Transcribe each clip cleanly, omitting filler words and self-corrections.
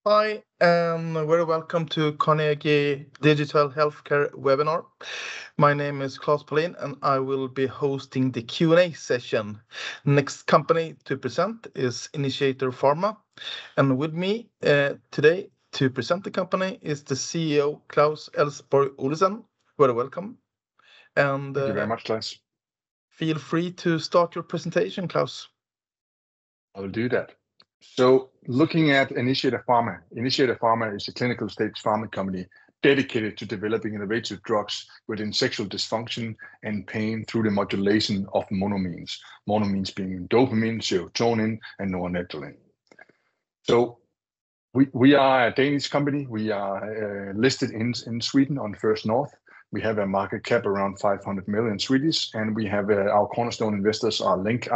Hi, and very welcome to Carnegie Digital Healthcare webinar. My name is Claes Paulin, and I will be hosting the Q&A session. Next company to present is Initiator Pharma, and with me today to present the company is the CEO Klaus Elsborg Olesen. Very welcome, and Thank you very much, Claes. feel free to start your presentation, Klaus. I will do that. So looking at Initiator Pharma is a clinical stage pharma company dedicated to developing innovative drugs within sexual dysfunction and pain through the modulation of monoamines. Monoamines being dopamine, serotonin, and norepinephrine. So we are a Danish company. We are listed in Sweden on First North. We have a market cap around 500 million Swedish, and we have our cornerstone investors are Link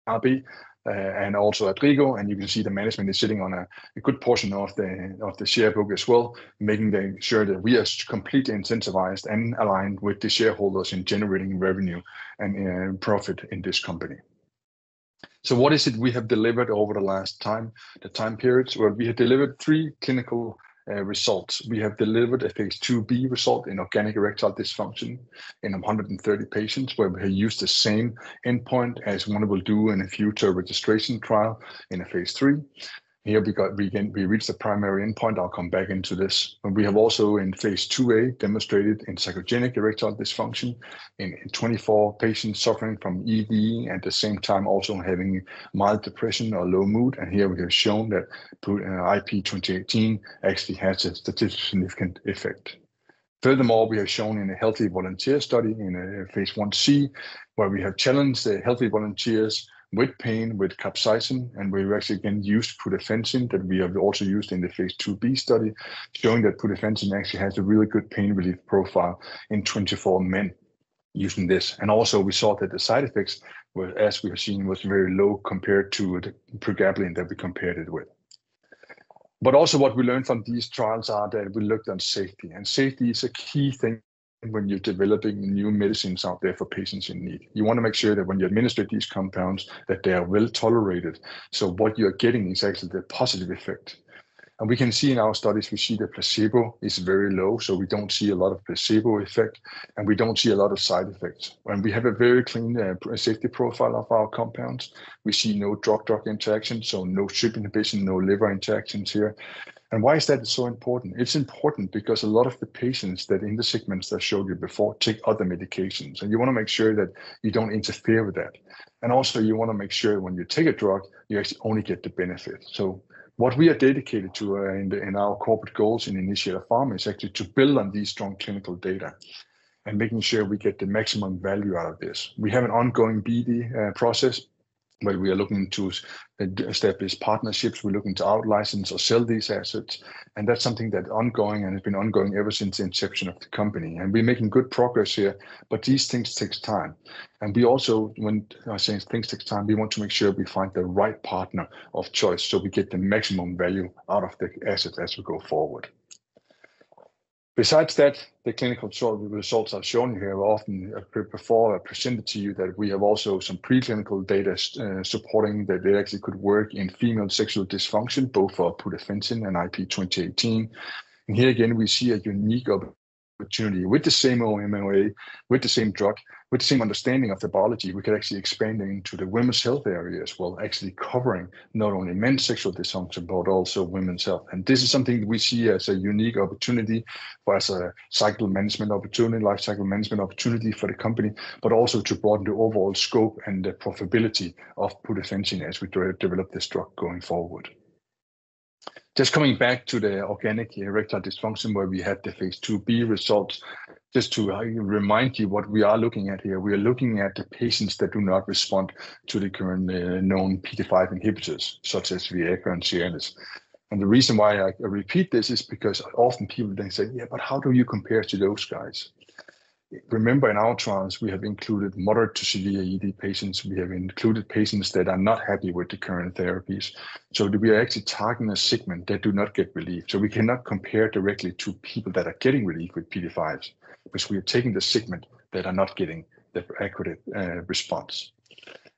AB, and also Adrigo, and you can see the management is sitting on a good portion of the share book as well, making sure that we are completely incentivized and aligned with the shareholders in generating revenue and profit in this company. So what is it we have delivered over the time periods? Well, we have delivered 3 clinical results. We have delivered a phase 2b result in organic erectile dysfunction in 130 patients, where we have used the same endpoint as one will do in a future registration trial in a phase 3. Here we reached the primary endpoint. I'll come back into this. And we have also in phase 2a demonstrated in psychogenic erectile dysfunction in 24 patients suffering from ED, at the same time also having mild depression or low mood. And here we have shown that IP 2018 actually has a statistically significant effect. Furthermore, we have shown in a healthy volunteer study in a phase 1c, where we have challenged the healthy volunteers with pain with capsaicin, and we've actually again used pudafensine that we have also used in the phase 2b study, showing that pudafensine actually has a really good pain relief profile in 24 men using this. And also we saw that the side effects were, as we have seen, was very low compared to the pregabalin that we compared it with. But also what we learned from these trials are that we looked on safety, and safety is a key thing when you're developing new medicines out there for patients in need. You want to make sure that when you administer these compounds that they are well tolerated. So what you're getting is actually the positive effect. And we can see in our studies, we see the placebo is very low. So we don't see a lot of placebo effect, and we don't see a lot of side effects. And we have a very clean safety profile of our compounds. We see no drug-drug interaction, so no CYP inhibition, no liver interactions here. And why is that so important? It's important because a lot of the patients that in the segments that I showed you before take other medications, and you want to make sure that you don't interfere with that. And also you want to make sure when you take a drug, you actually only get the benefit. So what we are dedicated to in our corporate goals in Initiator Pharma is actually to build on these strong clinical data and making sure we get the maximum value out of this. We have an ongoing BD process, where we are looking to establish partnerships. We're looking to out-license or sell these assets. And that's something that's ongoing and has been ongoing ever since the inception of the company. And we're making good progress here, but these things take time. And we also, when I say things take time, we want to make sure we find the right partner of choice so we get the maximum value out of the assets as we go forward. Besides that, the clinical results are shown here often before I presented to you that we have also some preclinical data supporting that they actually could work in female sexual dysfunction, both for pudafensine and IP 2018. And here again, we see a unique opportunity with the same MOA, with the same drug, with the same understanding of the biology. We could actually expand into the women's health area as well, actually covering not only men's sexual dysfunction, but also women's health. And this is something we see as a unique opportunity for as a cycle management opportunity, life cycle management opportunity for the company, but also to broaden the overall scope and the profitability of pudafensine as we develop this drug going forward. Just coming back to the organic erectile dysfunction, where we had the phase 2b results, just to remind you what we are looking at here. We are looking at the patients that do not respond to the current known PD-5 inhibitors, such as Viagra and Cialis. And the reason why I repeat this is because often people then say, yeah, but how do you compare to those guys? Remember, in our trials, we have included moderate to severe ED patients. We have included patients that are not happy with the current therapies. So we are actually targeting a segment that do not get relief. So we cannot compare directly to people that are getting relief with PD-5s, because we are taking the segment that are not getting the accurate response.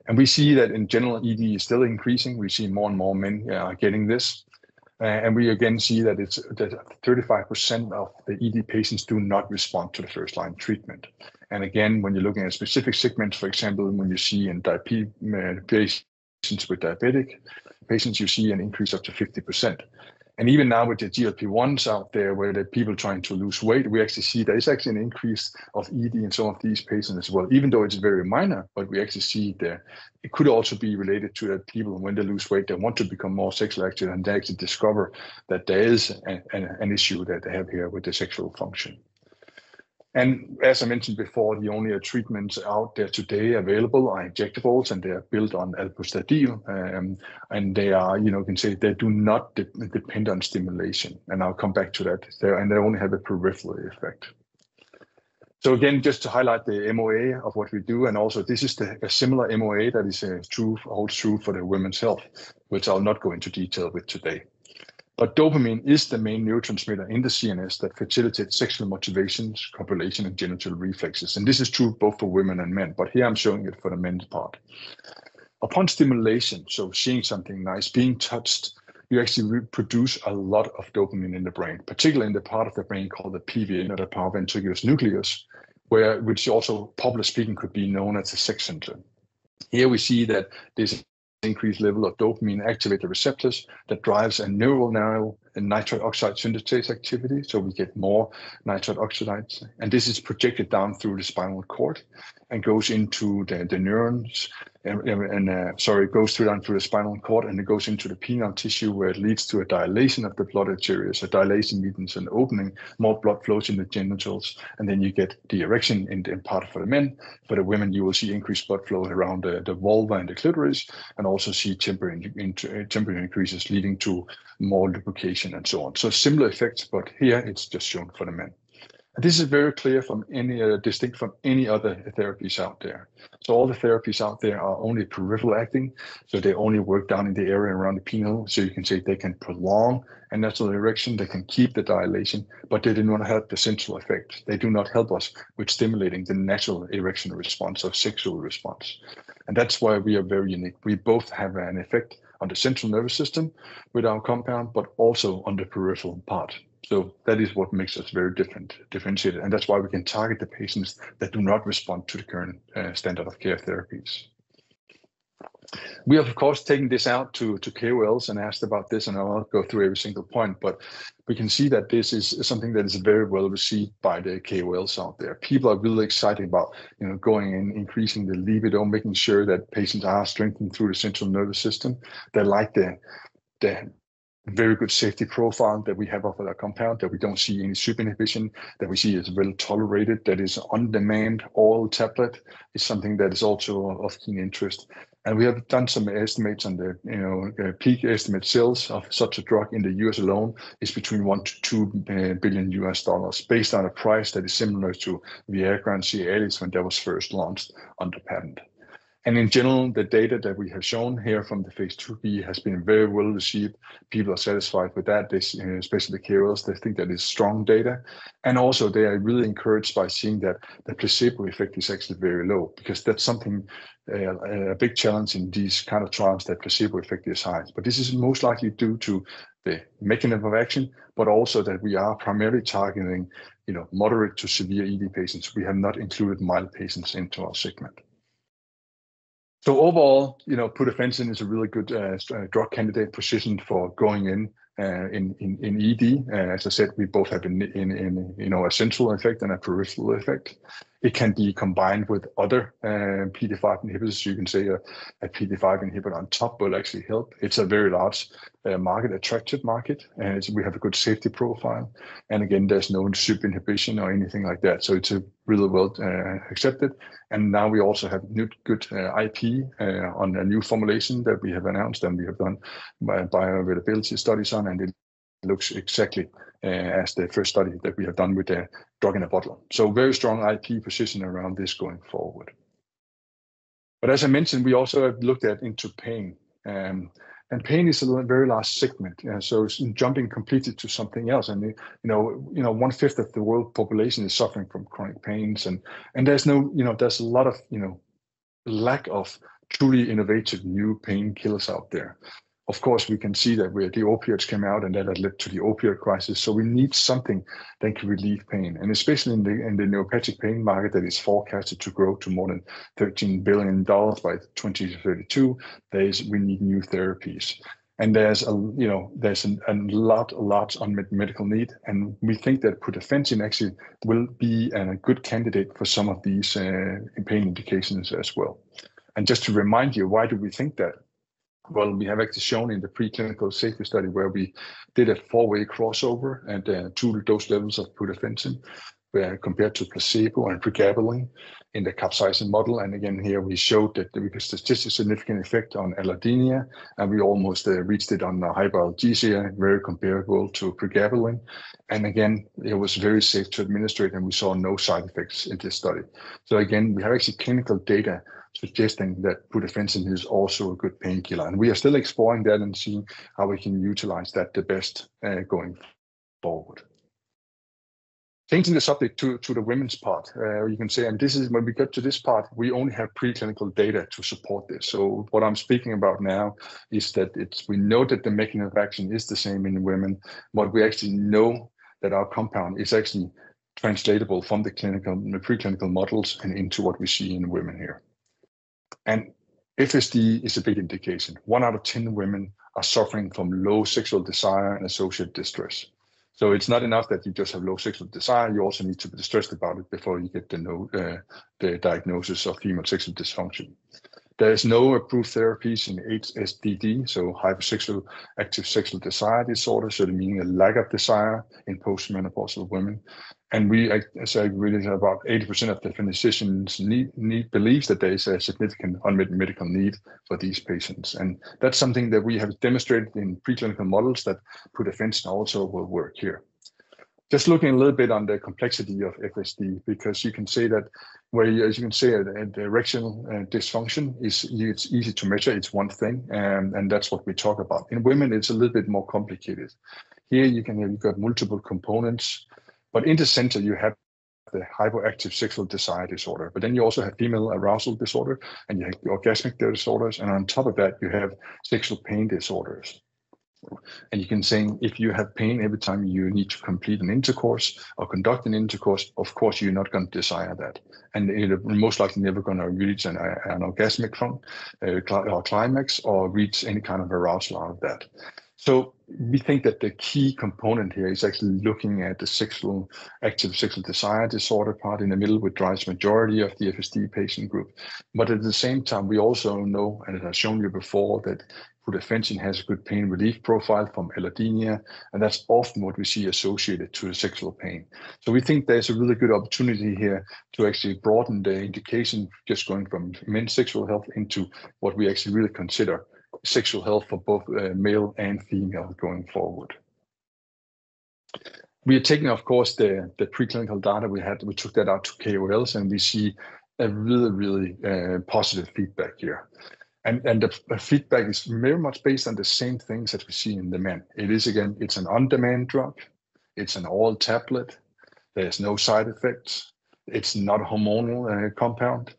And we see that in general, ED is still increasing. We see more and more men are getting this. And we again see that it's that 35% of the ED patients do not respond to the first line treatment. And again, when you're looking at specific segments, for example, when you see in patients with diabetic patients, you see an increase up to 50%. And even now with the GLP-1s out there, where the people trying to lose weight, we actually see there is actually an increase of ED in some of these patients as well, even though it's very minor, but we actually see there. It could also be related to that people, when they lose weight, they want to become more sexually active, and they actually discover that there is an issue that they have here with the sexual function. And as I mentioned before, the only treatments out there today available are injectables, and they are built on alpostadil, and they are, you can say, they do not depend on stimulation. And I'll come back to that. And they only have a peripheral effect. So again, just to highlight the MOA of what we do, and also this is a similar MOA that is holds true for the women's health, which I'll not go into detail with today. But dopamine is the main neurotransmitter in the CNS that facilitates sexual motivations, copulation, and genital reflexes. And this is true both for women and men, but here I'm showing it for the men's part. Upon stimulation, so seeing something nice, being touched, you actually produce a lot of dopamine in the brain, particularly in the part of the brain called the PVN, or the paraventriculus nucleus, which also, popular speaking, could be known as a sex center. Here we see that this increased level of dopamine activate the receptors that drives a neuronal and nitrite oxide synthetase activity. So we get more nitrite oxides, and this is projected down through the spinal cord and goes into the neurons, it goes down through the spinal cord, and it goes into the penile tissue, where it leads to a dilation of the blood arteries. So dilation means an opening, more blood flows in the genitals, and then you get the erection in part for the men. For the women, you will see increased blood flow around the vulva and the clitoris, and also see temperature increases, leading to more lubrication and so on. So similar effects, but here it's just shown for the men. And this is very clear from distinct from any other therapies out there. So all the therapies out there are only peripheral acting, so they only work down in the area around the penile. So you can say they can prolong a natural erection, they can keep the dilation, but they do not have the central effect. They do not help us with stimulating the natural erection response or sexual response. And that's why we are very unique. We both have an effect on the central nervous system with our compound, but also on the peripheral part. So that is what makes us very differentiated. And that's why we can target the patients that do not respond to the current standard of care therapies. We have, of course, taken this out to KOLs and asked about this, and I won't go through every single point, but we can see that this is something that is very well received by the KOLs out there. People are really excited about, going in, increasing the libido, making sure that patients are strengthened through the central nervous system. They like the very good safety profile that we have of our compound, that we don't see any super inhibition, that we see is well tolerated, that is on-demand oral tablet is something that is also of keen interest. And we have done some estimates on the peak estimate sales of such a drug in the US alone is between $1 to $2 billion based on a price that is similar to Viagra and Cialis when that was first launched under patent. And in general, the data that we have shown here from the phase 2b has been very well received. People are satisfied with that, especially the KOLs. They think that is strong data. And also they are really encouraged by seeing that the placebo effect is actually very low, because that's something, a big challenge in these kind of trials, that placebo effect is high. But this is most likely due to the mechanism of action, but also that we are primarily targeting, moderate to severe ED patients. We have not included mild patients into our segment. So overall, pudafensine is a really good drug candidate positioned for going in ED. As I said, we both have a central effect and a peripheral effect. It can be combined with other PD-5 inhibitors. You can say a PD-5 inhibitor on top will actually help. It's a very large market, attractive market, and we have a good safety profile. And again, there's no super inhibition or anything like that. So it's a really well accepted. And now we also have good IP on a new formulation that we have announced, and we have done bioavailability studies on, and it looks exactly as the first study that we have done with the drug in a bottle. So very strong IP position around this going forward. But as I mentioned, we also have looked into pain. And pain is a very large segment, so it's jumping completely to something else. And 1/5 of the world population is suffering from chronic pains, and there's there's a lot of lack of truly innovative new painkillers out there. of course, we can see that the opioids came out and that had led to the opioid crisis. So we need something that can relieve pain. And especially in the neuropathic pain market that is forecasted to grow to more than $13 billion by 2032, we need new therapies. And there's a large unmet medical need, and we think that pudafensine actually will be a good candidate for some of these pain indications as well. And just to remind you, why do we think that? Well, we have actually shown in the preclinical safety study where we did a 4-way crossover and 2 dose levels of pudafensine compared to placebo and pregabalin in the capsaicin model. And again, here we showed that we could statistically significant effect on allodynia, and we almost reached it on hyperalgesia, very comparable to pregabalin. And again, it was very safe to administer it, and we saw no side effects in this study. So again, we have actually clinical data suggesting that pudafensine is also a good painkiller. And we are still exploring that and seeing how we can utilize that the best going forward. Changing the subject to the women's part, you can say, and this is when we get to this part, we only have preclinical data to support this. So what I'm speaking about now is that we know that the mechanism of action is the same in women, but we actually know that our compound is actually translatable from the preclinical models and into what we see in women here. And FSD is a big indication. 1 out of 10 women are suffering from low sexual desire and associated distress. So it's not enough that you just have low sexual desire. You also need to be distressed about it before you get the diagnosis of female sexual dysfunction. There is no approved therapies in HSDD, so hypersexual active sexual desire disorder, so meaning a lack of desire in postmenopausal women. And we, as I really said, about 80% of the physicians believes that there is a significant unmet medical need for these patients. And that's something that we have demonstrated in preclinical models that pudafensine also will work here. Just looking a little bit on the complexity of FSD, because you can say that as you can say, the erectional dysfunction it's easy to measure. It's one thing, and that's what we talk about. In women, it's a little bit more complicated. Here you've got multiple components, but in the center you have the hypoactive sexual desire disorder, but then you also have female arousal disorder, and you have orgasmic disorders, and on top of that you have sexual pain disorders. And you can say if you have pain every time you need to complete an intercourse or conduct an intercourse, of course you're not going to desire that, and you're most likely never going to reach an orgasmic or climax or reach any kind of arousal out of that. So we think that the key component here is actually looking at the active sexual desire disorder part in the middle, which drives majority of the FSD patient group. But at the same time, we also know, and I've shown you before, that pudafensine has a good pain relief profile from allodynia, and that's often what we see associated to the sexual pain. So we think there's a really good opportunity here to actually broaden the indication, just going from men's sexual health into what we actually really consider sexual health for both male and female going forward. We are taking, of course, the preclinical data we took that out to KOLs, and we see a really positive feedback here. And the feedback is very much based on the same things that we see in the men. It's an on-demand drug. It's an oral tablet. There's no side effects. It's not a hormonal compound.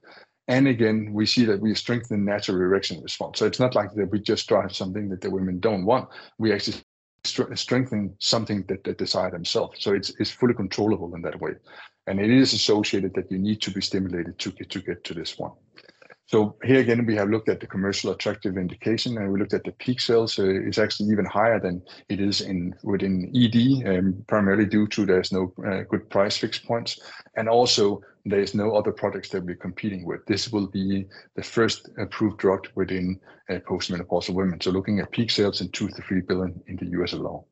And again, we see that we strengthen natural erection response. So it's not like that we just drive something that the women don't want. We actually strengthen something that they desire themselves. So it's fully controllable in that way. And it is associated that you need to be stimulated to get to this one. So here again, we have looked at the commercial attractive indication, and we looked at the peak sales. It's actually even higher than it is within ED, primarily due to there's no good price fixed points, and also there's no other products that we're competing with. This will be the first approved drug within postmenopausal women. So looking at peak sales in $2 to $3 billion in the US alone.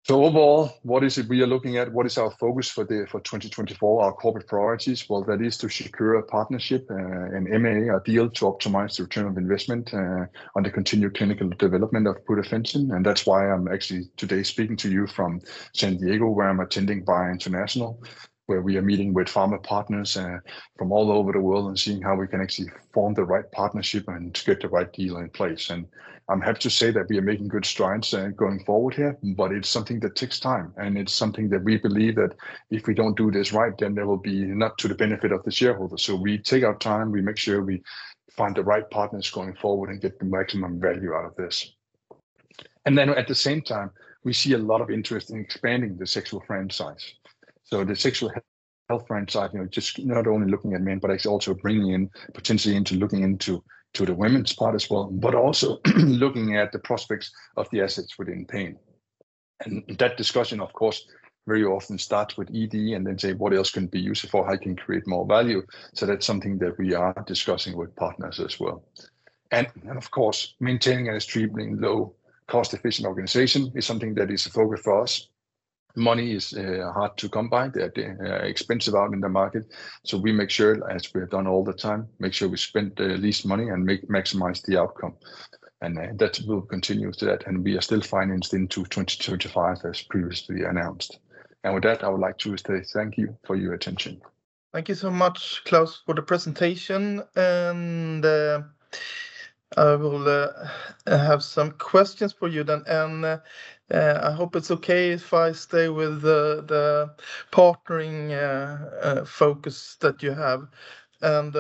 So overall, what is it we are looking at? What is our focus for 2024, our corporate priorities? Well, that is to secure a partnership, an MA, a deal to optimize the return of investment on the continued clinical development of pudafensine. And that's why I'm actually today speaking to you from San Diego, where I'm attending BIO International, where we are meeting with pharma partners from all over the world and seeing how we can actually form the right partnership and to get the right deal in place. And I'm happy to say that we are making good strides going forward here, but it's something that takes time. And it's something that we believe that if we don't do this right, then there will be not to the benefit of the shareholders. So we take our time, we make sure we find the right partners going forward and get the maximum value out of this. And then at the same time, we see a lot of interest in expanding the sexual franchise. So the sexual health franchise, just not only looking at men, but actually also bringing in potentially into looking into the women's part as well, but also looking at the prospects of the assets within pain. And that discussion, of course, very often starts with ED and then say what else can be used for, how can create more value. So that's something that we are discussing with partners as well. And of course, maintaining an extremely low cost-efficient organization is something that is a focus for us. Money is hard to come by. They're expensive out in the market. So we make sure, as we have done all the time, make sure we spend the least money and maximize the outcome. And that will continue to that. And we are still financed into 2025 as previously announced. And with that, I would like to say thank you for your attention. Thank you so much, Klaus, for the presentation. And I will have some questions for you then. And I hope it's okay if I stay with the partnering focus that you have. And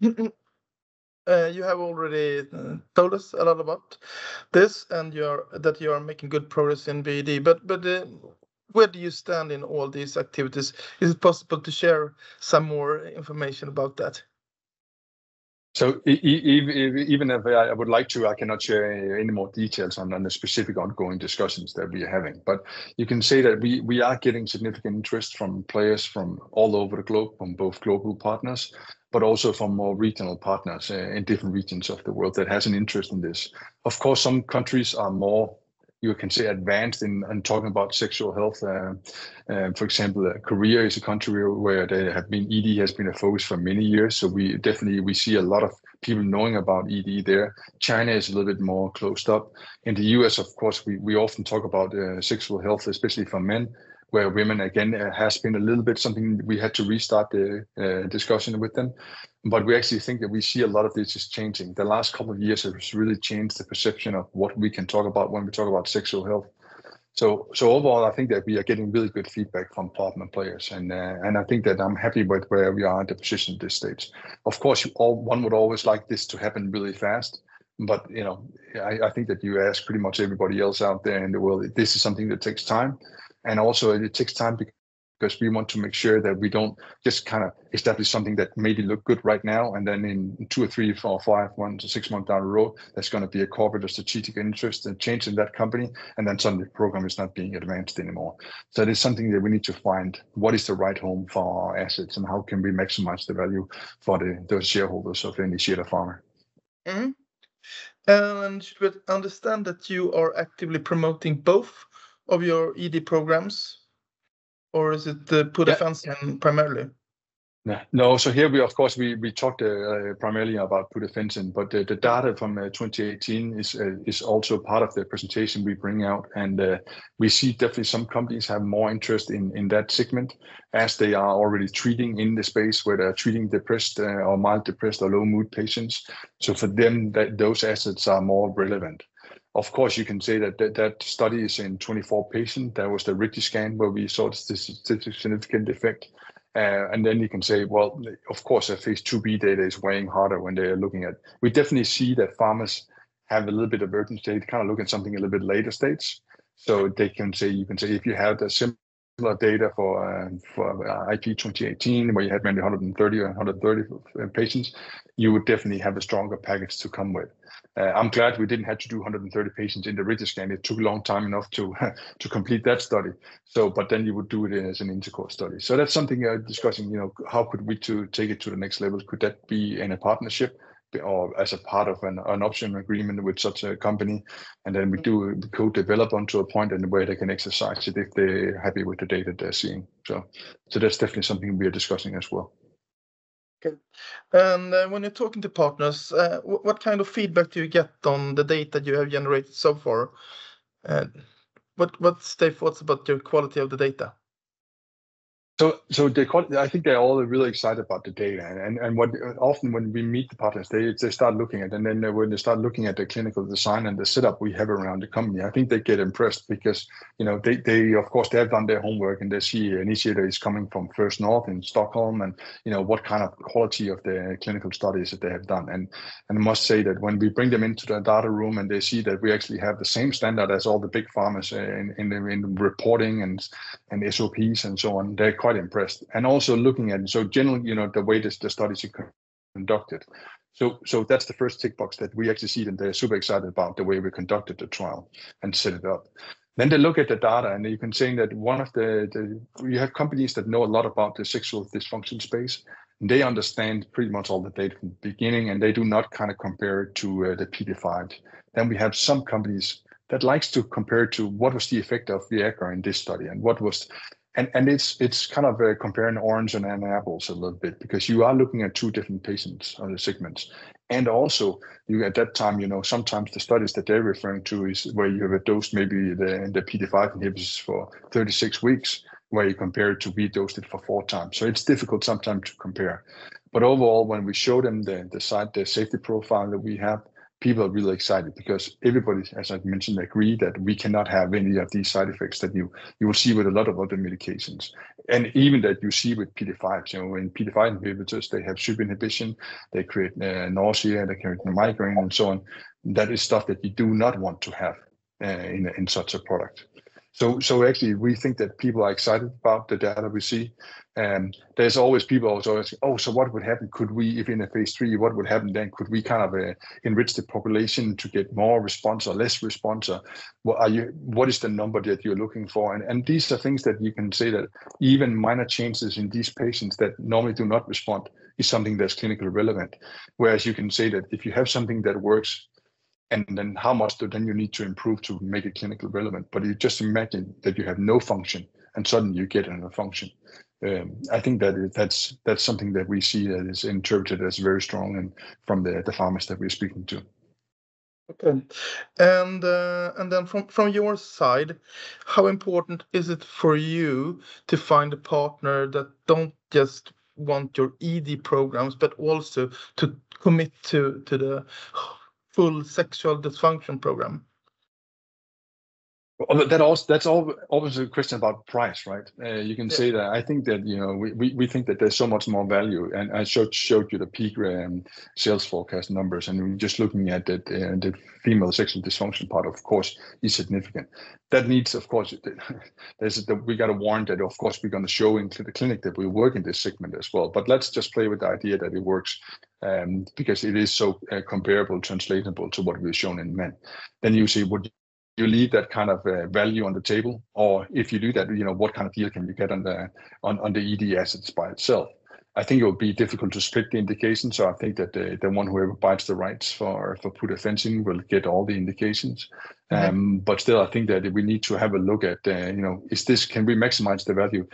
you have already told us a lot about this, and that you are making good progress in BD. But where do you stand in all these activities? Is it possible to share some more information about that? So even if I would like to, I cannot share any more details on the specific ongoing discussions that we are having. But you can say that we are getting significant interest from players from all over the globe, from both global partners, but also from more regional partners in different regions of the world that has an interest in this. Of course, some countries are more, you can say, advanced in talking about sexual health. For example, Korea is a country where ED has been a focus for many years. So we see a lot of people knowing about ED there. China is a little bit more closed up. In the US, of course, we often talk about sexual health, especially for men, where women, again, has been a little bit something we had to restart the discussion with them. But we actually think that we see a lot of this is changing. The last couple of years has really changed the perception of what we can talk about when we talk about sexual health. So overall, I think that we are getting really good feedback from partner players, and I think that I'm happy with where we are at the position at this stage. Of course, one would always like this to happen really fast, but I think that you ask pretty much everybody else out there in the world. This is something that takes time, and also it takes time because we want to make sure that we don't just kind of establish something that maybe look good right now, and then in 2 or 3, 4, 5 months or 6 months down the road, there's going to be a corporate or strategic interest and change in that company, and then suddenly the program is not being advanced anymore. So it is something that we need to find what is the right home for our assets and how can we maximize the value for those shareholders of Initiator Pharma. Mm-hmm. And should we understand that you are actively promoting both of your ED programs? Or is it the pudafensine primarily? No. So here we talked primarily about pudafensine, but the data from 2018 is also part of the presentation we bring out, and we see definitely some companies have more interest in that segment as they are already treating in the space where they're treating depressed or mild depressed or low mood patients. So for them, those assets are more relevant. Of course, you can say that study is in 24 patients. That was the RITI scan where we saw this significant effect. And then you can say, well, of course, a phase 2b data is weighing harder when they are looking at. We definitely see that pharmas have a little bit of urgency to kind of look at something a little bit later stage. So you can say if you have the similar data for IP 2018, where you had maybe 130 or 130 patients, you would definitely have a stronger package to come with. I'm glad we didn't have to do 130 patients in the RITI scan. It took a long time enough to complete that study. So, but then you would do it as an intercourse study. So that's something discussing. How could we take it to the next level? Could that be in a partnership or as a part of an option agreement with such a company? And then we co-develop onto a point and where they can exercise it if they're happy with the data they're seeing. So that's definitely something we are discussing as well. Okay. And when you're talking to partners, what kind of feedback do you get on the data you have generated so far? What's their thoughts about the quality of the data? So I think they're all really excited about the data, and what often when we meet the partners, they start looking at, and then when they start looking at the clinical design and the setup we have around the company, I think they get impressed because they of course they have done their homework and they see Initiator is coming from First North in Stockholm, and what kind of quality of the clinical studies that they have done, and I must say that when we bring them into the data room and they see that we actually have the same standard as all the big pharmas in reporting and SOPs and so on, they're quite impressed. And also looking at generally, the way the studies are conducted. So that's the first tick box that we actually see that they're super excited about the way we conducted the trial and set it up. Then they look at the data, and you can say that one of you have companies that know a lot about the sexual dysfunction space. And they understand pretty much all the data from the beginning, and they do not kind of compare it to the PD5. Then we have some companies that likes to compare to what was the effect of Viagra in this study and what was, and it's kind of comparing orange and apples a little bit, because you are looking at two different patients on the segments. And also you at that time, sometimes the studies that they're referring to is where you have a dose, maybe the PD5 inhibitors for 36 weeks, where you compare it to we dosed it for 4 times. So it's difficult sometimes to compare. But overall, when we show them the safety profile that we have, people are really excited because everybody, as I mentioned, agree that we cannot have any of these side effects that you will see with a lot of other medications. And even that you see with PD5s, in PD5 inhibitors, they have SUB inhibition, they create nausea, they create migraine and so on. That is stuff that you do not want to have in such a product. So actually, we think that people are excited about the data we see. And there's always people also asking, so what would happen? Could we, if in a phase 3, what would happen then? Could we kind of enrich the population to get more response or less response? Or what is the number that you're looking for? And these are things that you can say that even minor changes in these patients that normally do not respond is something that's clinically relevant. Whereas you can say that if you have something that works, and then how much then you need to improve to make it clinically relevant. But you just imagine that you have no function and suddenly you get a function. I think that's something that we see that is interpreted as very strong and from the pharmas that we're speaking to. Okay, and then from your side, how important is it for you to find a partner that don't just want your ED programs, but also to commit to the full sexual dysfunction program? Well, that's always a question about price, right? You can say that. I think that we think that there's so much more value, and I showed you the peak sales forecast numbers, and we're just looking at that the female sexual dysfunction part, of course, is significant. That needs, of course, we got to warn that, of course, we're going to show into the clinic that we work in this segment as well. But let's just play with the idea that it works, because it is so comparable, translatable to what we've shown in men. Then you say, would you leave that kind of value on the table, or if you do that, what kind of deal can you get on the ED assets by itself? I think it would be difficult to split the indications. So I think that the one whoever buys the rights for pudafensine will get all the indications. But still, I think that we need to have a look at, can we maximize the value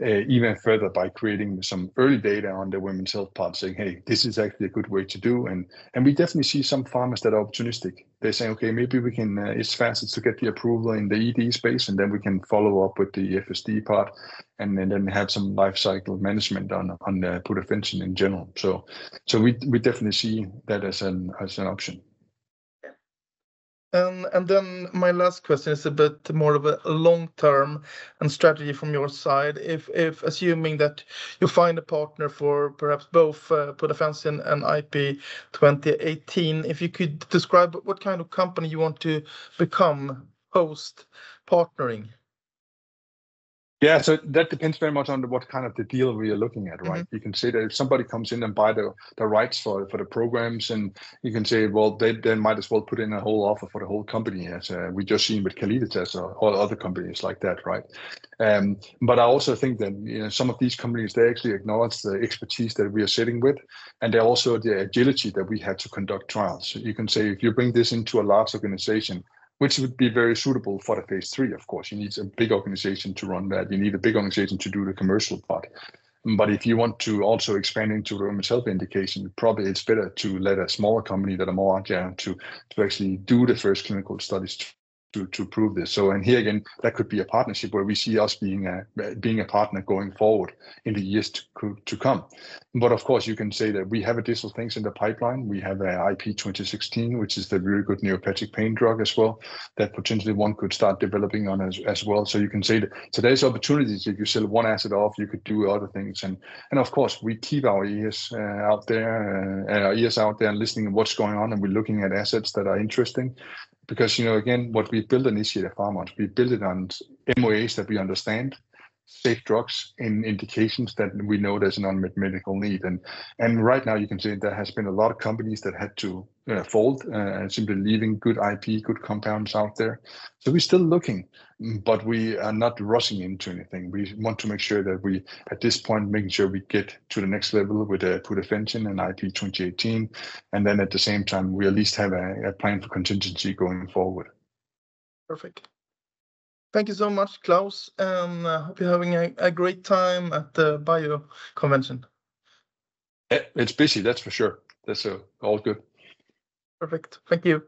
even further by creating some early data on the women's health part, saying, hey, this is actually a good way to do. And we definitely see some pharmas that are opportunistic. They're saying, okay, maybe we can, it's fastest to get the approval in the ED space, and then we can follow up with the FSD part, and then have some life cycle management on the pudafensine in general. So we definitely see that as an option. And then my last question is a bit more of a long-term and strategy from your side. If assuming that you find a partner for perhaps both pudafensine and IP 2018, if you could describe what kind of company you want to become post partnering. Yeah, so that depends very much on what kind of the deal we are looking at, right? You can say that if somebody comes in and buy the rights for the programs, and you can say, well, they might as well put in a whole offer for the whole company, as we just seen with Calliditas or other companies like that, right? But I also think that some of these companies, they actually acknowledge the expertise that we are sitting with, and also the agility that we had to conduct trials. So you can say, if you bring this into a large organization, which would be very suitable for the phase 3, of course. You need a big organization to run that. You need a big organization to do the commercial part. But if you want to also expand into the women's health indication, probably it's better to let a smaller company that are more agile to actually do the first clinical studies to prove this. So, and here again, that could be a partnership where we see us being a partner going forward in the years to come. But of course, you can say that we have additional things in the pipeline. We have IP 2016, which is the really good neuropathic pain drug as well, that potentially one could start developing on as well. So you can say that. So there's opportunities. If you sell one asset off, you could do other things. And of course, we keep our ears out there and listening to what's going on, and we're looking at assets that are interesting. Because, again, what we built Initiator Pharma on, we built it on MOAs that we understand, safe drugs in indications that we know there's an unmet medical need. And right now you can say there has been a lot of companies that had to fold, simply leaving good IP, good compounds out there. So we're still looking, but we are not rushing into anything. We want to make sure that we, at this point, making sure we get to the next level with pudafensine and IP 2018. And then at the same time, we at least have a plan for contingency going forward. Perfect. Thank you so much, Klaus, and I hope you're having a great time at the Bio convention. Yeah, it's busy, that's for sure. That's all good. Perfect. Thank you.